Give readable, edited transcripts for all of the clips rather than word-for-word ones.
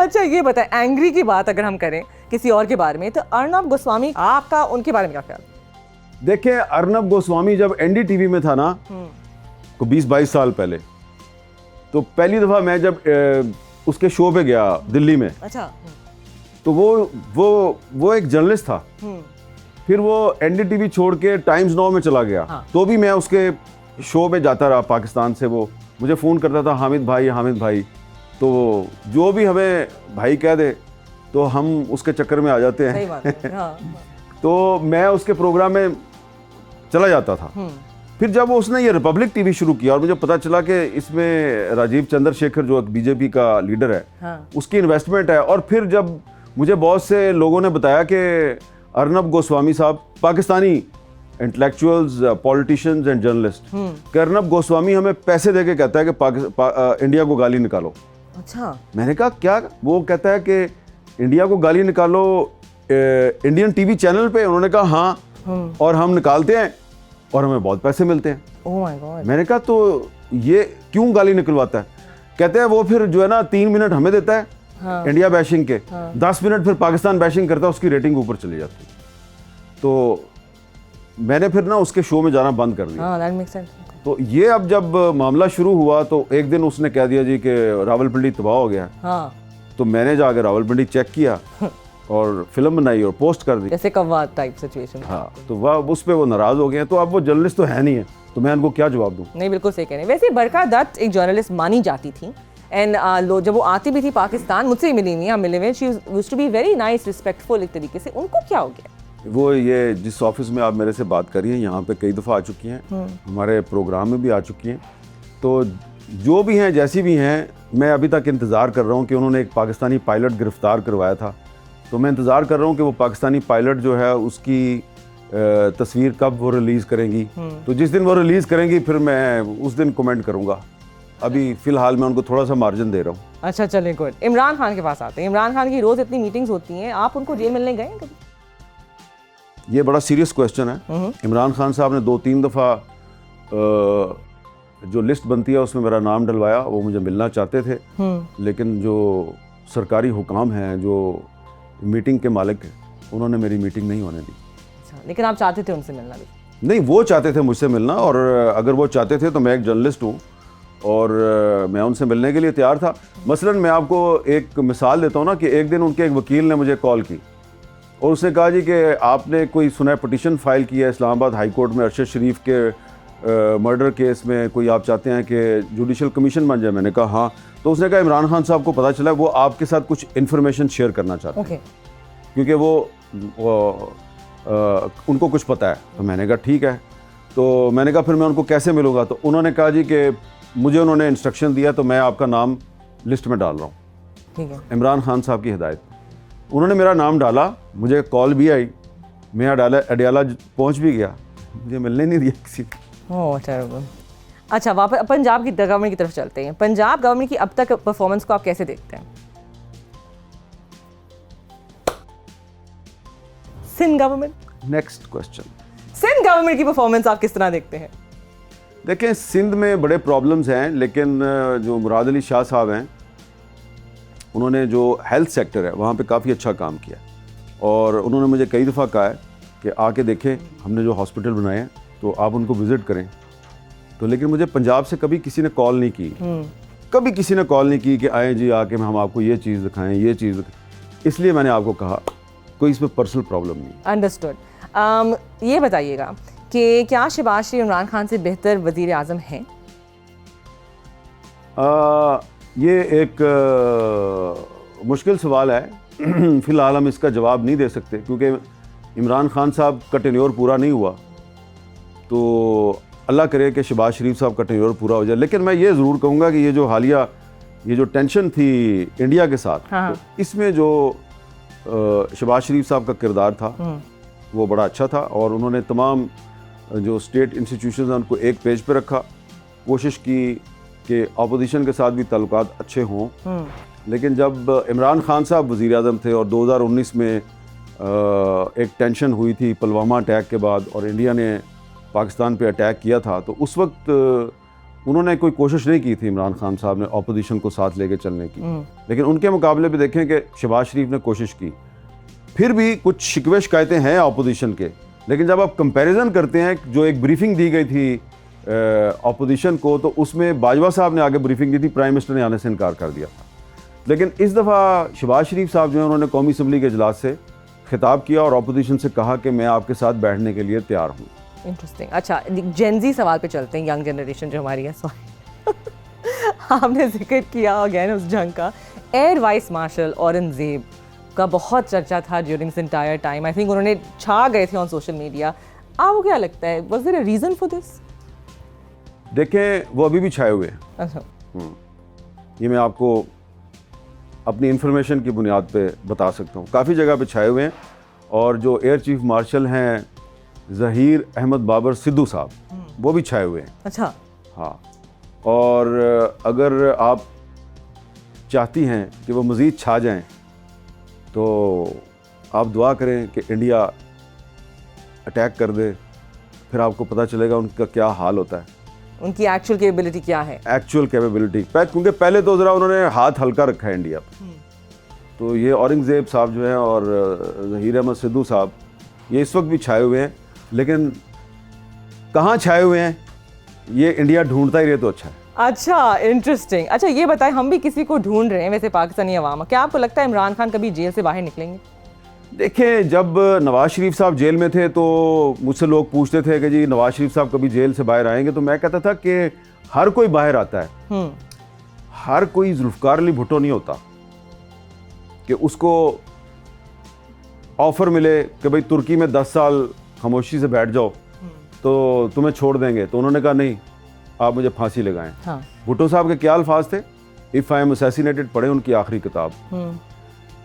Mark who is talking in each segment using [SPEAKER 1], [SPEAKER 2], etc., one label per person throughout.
[SPEAKER 1] अच्छा ये बताएं, एंग्री की बात अगर हम करें किसी और के बारे में, तो अर्नब गोस्वामी, आपका उनके बारे में क्या ख्याल?
[SPEAKER 2] देखिए, अर्नब गोस्वामी जब एनडीटीवी में था ना, को 20-22 साल पहले, तो पहली दफा मैं जब उसके शो पे गया दिल्ली में,
[SPEAKER 1] अच्छा,
[SPEAKER 2] तो वो एक जर्नलिस्ट था। फिर वो एनडीटीवी छोड़ के टाइम्स नाउ में चला गया।
[SPEAKER 1] हाँ।
[SPEAKER 2] तो भी मैं उसके शो पे जाता रहा पाकिस्तान से। वो मुझे फ़ोन करता था, हामिद भाई। तो जो भी हमें भाई कह दे तो हम उसके चक्कर में आ जाते हैं।
[SPEAKER 1] सही बात है। हाँ।
[SPEAKER 2] तो मैं उसके प्रोग्राम में चला जाता था। फिर जब उसने ये रिपब्लिक टीवी शुरू किया और मुझे पता चला कि इसमें राजीव चंद्रशेखर जो बीजेपी का लीडर है,
[SPEAKER 1] हाँ।
[SPEAKER 2] उसकी इन्वेस्टमेंट है, और फिर जब मुझे बहुत से लोगों ने बताया कि अर्नब गोस्वामी साहब Pakistani intellectuals, politicians and journalist, कि अर्नब गोस्वामी हमें पैसे देके कहता है कि इंडिया को गाली निकालो।
[SPEAKER 1] अच्छा।
[SPEAKER 2] मैंने कहा क्या? वो कहता है कि इंडिया को गाली निकालो इंडियन टीवी चैनल पे। उन्होंने कहा हाँ, और हम निकालते हैं और हमें बहुत पैसे मिलते हैं।
[SPEAKER 1] Oh my God.
[SPEAKER 2] मैंने कहा तो ये क्यों गाली निकलवाता है? कहते हैं वो फिर जो है ना 3 मिनट हमें देता है, हाँ, इंडिया बैशिंग के, हाँ, 10 मिनट फिर पाकिस्तान बैशिंग करता है, उसकी रेटिंग ऊपर चली जाती है। तो मैंने फिर ना उसके शो में जाना बंद कर दिया।
[SPEAKER 1] हाँ, that makes sense.
[SPEAKER 2] तो ये अब जब मामला शुरू हुआ तो एक दिन उसने कह दिया जी कि रावलपिंडी तबाह हो गया।
[SPEAKER 1] हाँ।
[SPEAKER 2] तो मैंने जाकर रावलपिंडी चेक किया और फिल्म बनाई और पोस्ट कर दी,
[SPEAKER 1] जैसे कव्वा टाइप सिचुएशन।
[SPEAKER 2] हाँ, तो वह उस पर वो नाराज हो गए हैं। तो अब वो जर्नलिस्ट तो है नहीं है, तो मैं उनको क्या जवाब दूँ?
[SPEAKER 1] नहीं, बिल्कुल सही कह रहे हैं। वैसे बरखा दत्त एक जर्नलिस्ट मानी जाती थी, एंड जब वो आती भी थी पाकिस्तान, मुझसे मिली नहीं, हम मिले हुए, she used to be very nice, respectful एक तरीके से। उनको क्या हो गया?
[SPEAKER 2] वो ये जिस ऑफिस में आप मेरे से बात कर रही हैं, यहाँ पे कई दफ़ा आ चुकी हैं, हमारे प्रोग्राम में भी आ चुकी हैं। तो जो भी हैं, जैसी भी हैं, मैं अभी तक इंतज़ार कर रहा हूँ कि उन्होंने एक पाकिस्तानी पायलट गिरफ़्तार करवाया था, तो मैं इंतज़ार कर रहा हूँ कि वो पाकिस्तानी पायलट जो है उसकी तस्वीर कब वो रिलीज़ करेंगी। तो जिस दिन वो रिलीज़ करेंगी फिर मैं उस दिन कमेंट करूँगा। अभी फ़िलहाल मैं उनको थोड़ा सा मार्जिन दे रहा हूँ।
[SPEAKER 1] अच्छा, चलें, गुड। इमरान खान के पास आते हैं। इमरान खान की रोज़ इतनी मीटिंग्स होती हैं, आप उनको जेल मिलने गए कभी?
[SPEAKER 2] ये बड़ा सीरियस क्वेश्चन है। इमरान खान साहब ने 2-3 दफ़ा जो लिस्ट बनती है उसमें मेरा नाम डलवाया। वो मुझे मिलना चाहते थे, लेकिन जो सरकारी हुकाम हैं, जो मीटिंग के मालिक हैं, उन्होंने मेरी मीटिंग नहीं होने दी।
[SPEAKER 1] अच्छा, लेकिन आप चाहते थे उनसे मिलना भी?
[SPEAKER 2] नहीं, वो चाहते थे मुझसे मिलना, और अगर वो चाहते थे तो मैं एक जर्नलिस्ट हूँ और मैं उनसे मिलने के लिए तैयार था। मसलन मैं आपको एक मिसाल देता हूँ ना, कि एक दिन उनके एक वकील ने मुझे कॉल की और उसने कहा जी कि आपने कोई सुना है पटिशन फाइल की है इस्लामाबाद हाई कोर्ट में अरशद शरीफ के मर्डर केस में, कोई आप चाहते हैं कि जुडिशल कमीशन बन जाए? मैंने कहा हाँ। तो उसने कहा इमरान खान साहब को पता चला, वो आपके साथ कुछ इन्फॉर्मेशन शेयर करना चाहते हैं, क्योंकि वो उनको कुछ पता है। तो मैंने कहा ठीक है। तो मैंने कहा फिर मैं उनको कैसे मिलूँगा? तो उन्होंने कहा जी कि मुझे उन्होंने इंस्ट्रक्शन दिया, तो मैं आपका नाम लिस्ट में डाल रहा हूँ।
[SPEAKER 1] ठीक है। इमरान
[SPEAKER 2] खान साहब की हिदायत। उन्होंने मेरा नाम डाला, मुझे कॉल भी आई, मैं अडियाला पहुँच भी गया, मुझे मिलने नहीं दिया किसी को।
[SPEAKER 1] ओह टेरिबल। अच्छा, वापस पंजाब की गवर्नमेंट की तरफ चलते हैं। पंजाब गवर्नमेंट की अब तक परफॉर्मेंस को आप कैसे देखते हैं? Sindh government.
[SPEAKER 2] Next question.
[SPEAKER 1] Sindh government की परफॉर्मेंस आप किस तरह देखते हैं?
[SPEAKER 2] देखिए, सिंध में बड़े प्रॉब्लम्स हैं, लेकिन जो मुराद अली शाह साहब हैं, उन्होंने जो हेल्थ सेक्टर है वहाँ पे काफ़ी अच्छा काम किया, और उन्होंने मुझे कई दफ़ा कहा है कि आके देखें, हमने जो हॉस्पिटल बनाए हैं तो आप उनको विज़िट करें। तो लेकिन मुझे पंजाब से कभी किसी ने कॉल नहीं की, कभी किसी ने कॉल नहीं की कि आएँ जी, आके हम आपको ये चीज़ दिखाएँ, ये चीज़ दिखाएँ। इसलिए मैंने आपको कहा कोई इसमें पर्सनल प्रॉब्लम नहीं।
[SPEAKER 1] अंडरस्टूड। ये बताइएगा कि क्या शहबाज शरीफ इमरान खान से बेहतर वज़ीर आज़म हैं?
[SPEAKER 2] ये एक मुश्किल सवाल है। फ़िलहाल हम इसका जवाब नहीं दे सकते, क्योंकि इमरान खान साहब का टेन्योर पूरा नहीं हुआ। तो अल्लाह करे कि शहबाज शरीफ साहब का टेन्योर पूरा हो जाए। लेकिन मैं ये ज़रूर कहूँगा कि ये जो हालिया ये जो टेंशन थी इंडिया के साथ,
[SPEAKER 1] हाँ।
[SPEAKER 2] तो इसमें जो शहबाज शरीफ साहब का किरदार था वो बड़ा अच्छा था, और उन्होंने तमाम जो स्टेट इंस्टीट्यूशंस हैं उनको एक पेज पे रखा, कोशिश की कि अपोजिशन के साथ भी ताल्लुकात अच्छे हों। लेकिन जब इमरान खान साहब वज़ीर आज़म थे और 2019 में एक टेंशन हुई थी पुलवामा अटैक के बाद, और इंडिया ने पाकिस्तान पे अटैक किया था, तो उस वक्त उन्होंने कोई कोशिश नहीं की थी इमरान खान साहब ने ऑपोजिशन को साथ लेके चलने की, लेकिन उनके मुकाबले पे देखें कि शहबाज शरीफ ने कोशिश की। फिर भी कुछ शिकवे शिकायतें हैं ऑपोजिशन के, लेकिन जब आप कंपैरिजन करते हैं, जो एक ब्रीफिंग दी गई थी ऑपोजिशन को, तो उसमें बाजवा साहब ने आगे ब्रीफिंग दी थी, प्राइम मिनिस्टर ने आने से इनकार कर दिया था। लेकिन इस दफ़ा शहबाज शरीफ साहब जो है उन्होंने कौमी असम्बली के इजलास से खिताब किया और ऑपोजिशन से कहा कि मैं आपके साथ बैठने के लिए तैयार हूँ।
[SPEAKER 1] इंटरेस्टिंग। अच्छा, जेनजी सवाल पे चलते हैं, यंग जनरेशन जो हमारी है। सॉरी आपने जिक्र किया अगेन उस जंग का। एयर वाइस मार्शल औरंगजेब का बहुत चर्चा था during this entire time. I think उन्होंने छा गए थे ऑन सोशल मीडिया। आपको क्या लगता है, was there a reason for this?
[SPEAKER 2] देखें, वो अभी भी छाए हुए हैं।
[SPEAKER 1] अच्छा,
[SPEAKER 2] ये मैं आपको अपनी इंफॉर्मेशन की बुनियाद पे बता सकता हूँ, काफ़ी जगह पे छाए हुए हैं। और जो एयर चीफ मार्शल हैं ज़हीर अहमद बाबर सिद्धू साहब, वो भी छाए हुए हैं।
[SPEAKER 1] अच्छा,
[SPEAKER 2] हाँ। और अगर आप चाहती हैं कि वो मज़ीद छा जाएं, तो आप दुआ करें कि इंडिया अटैक कर दे, फिर आपको पता चलेगा उनका क्या हाल होता है,
[SPEAKER 1] उनकी एक्चुअल कैपेबिलिटी क्या है।
[SPEAKER 2] Actual capability. क्योंकि पहले तो ज़रा उन्होंने हाथ हल्का रखा है इंडिया पर। तो ये औरंगज़ेब साहब जो हैं और ज़हीर अहमद सिद्धू साहब, ये इस वक्त भी छाए हुए हैं, लेकिन कहाँ छाए हुए हैं ये इंडिया ढूंढता ही रहे तो अच्छा है।
[SPEAKER 1] अच्छा, इंटरेस्टिंग। अच्छा, ये बताएं, हम भी किसी को ढूंढ रहे हैं वैसे पाकिस्तानी अवाम, क्या आपको लगता है इमरान खान कभी जेल से बाहर निकलेंगे?
[SPEAKER 2] देखें, जब नवाज शरीफ साहब जेल में थे तो मुझसे लोग पूछते थे कि जी नवाज शरीफ साहब कभी जेल से बाहर आएंगे, तो मैं कहता था कि हर कोई बाहर आता है, हर कोई जुल्फ़िकार अली भुट्टो नहीं होता कि उसको ऑफ़र मिले कि भाई तुर्की में 10 साल खामोशी से बैठ जाओ तो तुम्हें छोड़ देंगे। तो उन्होंने कहा नहीं, आप मुझे फांसी लगाएं।
[SPEAKER 1] हाँ।
[SPEAKER 2] भुट्टो साहब के क्या अल्फाज थे? इफ़ आई एम असैसिनेटेड, पढ़े उनकी आखिरी किताब,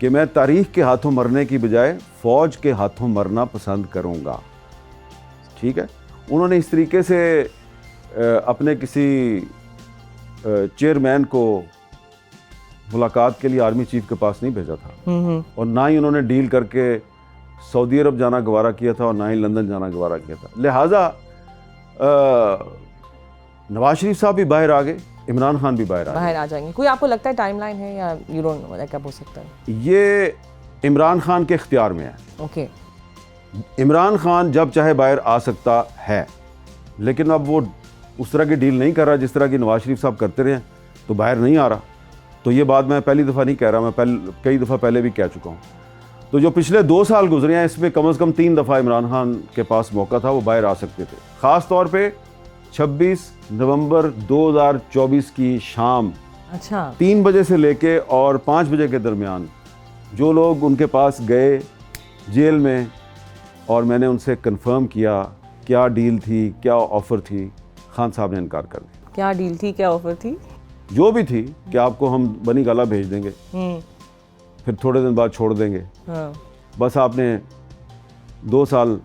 [SPEAKER 2] कि मैं तारीख के हाथों मरने की बजाय फ़ौज के हाथों मरना पसंद करूंगा। ठीक है, उन्होंने इस तरीके से अपने किसी चेयरमैन को मुलाकात के लिए आर्मी चीफ के पास नहीं भेजा था, और ना ही उन्होंने डील करके सऊदी अरब जाना गवारा किया था और ना ही लंदन जाना गवारा किया था। लिहाजा नवाज शरीफ साहब भी बाहर आ गए, इमरान खान भी बाहर
[SPEAKER 1] आ जाएंगे। कोई आपको लगता है टाइमलाइन है या यू डोंट नो, क्या हो सकता है?
[SPEAKER 2] ये इमरान खान के इख्तियार में है।
[SPEAKER 1] ओके।
[SPEAKER 2] इमरान खान जब चाहे बाहर आ सकता है, लेकिन अब वो उस तरह की डील नहीं कर रहा जिस तरह की नवाज शरीफ साहब करते रहे, तो बाहर नहीं आ रहा। तो ये बात मैं पहली दफ़ा नहीं कह रहा, मैं कई दफ़ा पहले भी कह चुका हूँ। तो जो पिछले 2 साल गुजरे हैं, इसमें कम से कम 3 दफ़ा इमरान खान के पास मौका था, वो बाहर आ सकते थे। ख़ास तौर पे 26 नवंबर 2024 की शाम 3 बजे से लेके और 5 बजे के दरमियान जो लोग उनके पास गए जेल में, और मैंने उनसे कंफर्म किया क्या डील थी, क्या ऑफ़र थी, खान साहब ने इनकार कर दिया।
[SPEAKER 1] क्या डील थी, क्या ऑफ़र थी?
[SPEAKER 2] जो भी थी कि आपको हम बनी गाला भेज देंगे, फिर थोड़े दिन बाद छोड़ देंगे।
[SPEAKER 1] हाँ।
[SPEAKER 2] बस आपने 2 साल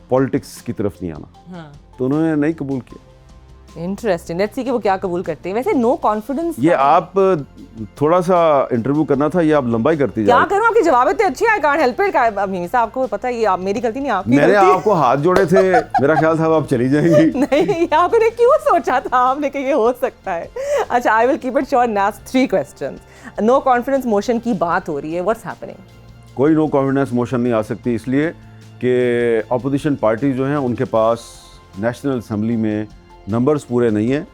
[SPEAKER 2] पॉलिटिक्स की तरफ नहीं आना।
[SPEAKER 1] हाँ।
[SPEAKER 2] तो उन्होंने नहीं कबूल किया।
[SPEAKER 1] इंटरेस्टिंग, लेट्स सी कि वो क्या कबूल करते हैं। वैसे नो कॉन्फिडेंस,
[SPEAKER 2] ये आप थोड़ा सा इंटरव्यू करना था, ये आप लंबा ही करती
[SPEAKER 1] क्या करूं? आपके जवाब इतने अच्छे, I can't help it. Misa, आपको पता है ये आप, मेरी गलती नहीं, आपकी
[SPEAKER 2] मैंने
[SPEAKER 1] गलती।
[SPEAKER 2] आपको हाथ जोड़े थे, मेरा ख्याल था आप चली जाएंगी।
[SPEAKER 1] नहीं, आपने क्यों सोचा था आपने कि ये हो सकता है? अच्छा, I will keep it short, last 3 questions. No confidence motion की बात हो रही है, व्हाट्स हैपनिंग?
[SPEAKER 2] कोई नो कॉन्फिडेंस मोशन नहीं आ सकती, इसलिए कि अपोजिशन पार्टी जो हैं उनके पास नेशनल असम्बली में नंबर्स पूरे नहीं हैं,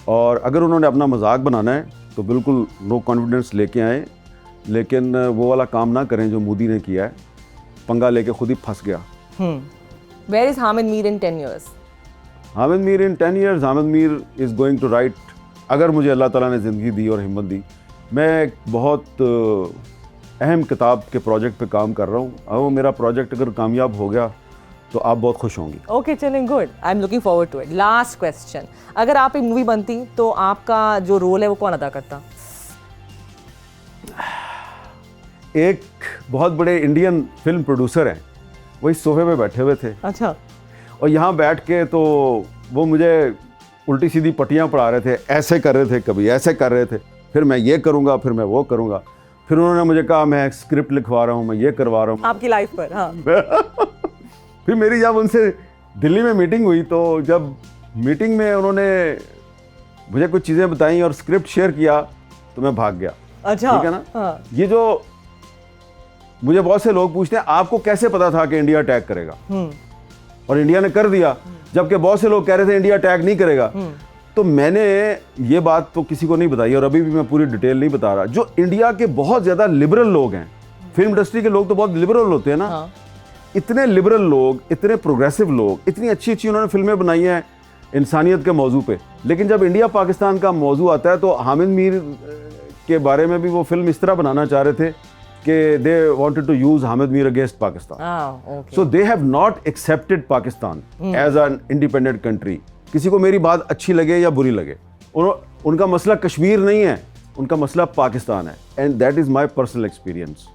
[SPEAKER 2] और अगर उन्होंने अपना मजाक बनाना है तो बिल्कुल नो कॉन्फिडेंस लेके आए, लेकिन वो वाला काम ना करें जो मोदी ने किया है, पंगा लेके खुद ही फंस गया।
[SPEAKER 1] Where is Hamid Mir in 10 years?
[SPEAKER 2] Hamid Mir in 10 years, Hamid Mir is going to write, अगर मुझे अल्लाह ताला ने ज़िंदगी दी और हिम्मत दी, मैं एक बहुत अहम किताब के प्रोजेक्ट पे काम कर रहा हूँ, और वो मेरा प्रोजेक्ट अगर कामयाब हो गया तो आप बहुत खुश होंगी।
[SPEAKER 1] ओके, चलें, good, I am looking forward to it. Last question, अगर आप एक मूवी बनती तो आपका जो रोल है वो कौन अदा करता?
[SPEAKER 2] एक बहुत बड़े इंडियन फिल्म प्रोड्यूसर हैं, वो इस सोफे पे बैठे हुए थे।
[SPEAKER 1] अच्छा।
[SPEAKER 2] और यहाँ बैठ के तो वो मुझे उल्टी सीधी पट्टियाँ पढ़ा रहे थे, ऐसे कर रहे थे, कभी ऐसे कर रहे थे, फिर मैं ये करूँगा, फिर मैं वो करूँगा, फिर उन्होंने मुझे कहा मैं एक स्क्रिप्ट लिखवा रहा हूँ, मैं ये करवा रहा हूँ
[SPEAKER 1] आपकी लाइफ पर। हाँ।
[SPEAKER 2] फिर मेरी जब उनसे दिल्ली में मीटिंग हुई, तो जब मीटिंग में उन्होंने मुझे कुछ चीज़ें बताई और स्क्रिप्ट शेयर किया तो मैं भाग गया।
[SPEAKER 1] अच्छा,
[SPEAKER 2] ठीक है ना?
[SPEAKER 1] हाँ।
[SPEAKER 2] ये जो मुझे बहुत से लोग पूछते हैं आपको कैसे पता था कि इंडिया अटैक करेगा, और इंडिया ने कर दिया, जबकि बहुत से लोग कह रहे थे इंडिया अटैक नहीं करेगा। तो मैंने ये बात तो किसी को नहीं बताई और अभी भी मैं पूरी डिटेल नहीं बता रहा। जो इंडिया के बहुत ज़्यादा लिबरल लोग हैं, फिल्म इंडस्ट्री के लोग तो बहुत लिबरल होते हैं ना,
[SPEAKER 1] हाँ।
[SPEAKER 2] इतने लिबरल लोग, इतने प्रोग्रेसिव लोग, इतनी अच्छी अच्छी उन्होंने फिल्में बनाई हैं इंसानियत के मौजू पे, लेकिन जब इंडिया पाकिस्तान का मौजू आता है तो हामिद मीर के बारे में भी वो फिल्म इस तरह बनाना चाह रहे थे कि they wanted to use Hamid Mir against Pakistan. So they have not accepted Pakistan as an independent country. किसी को मेरी बात अच्छी लगे या बुरी लगे, उनका मसला कश्मीर नहीं है, उनका मसला पाकिस्तान है, and that is my personal experience.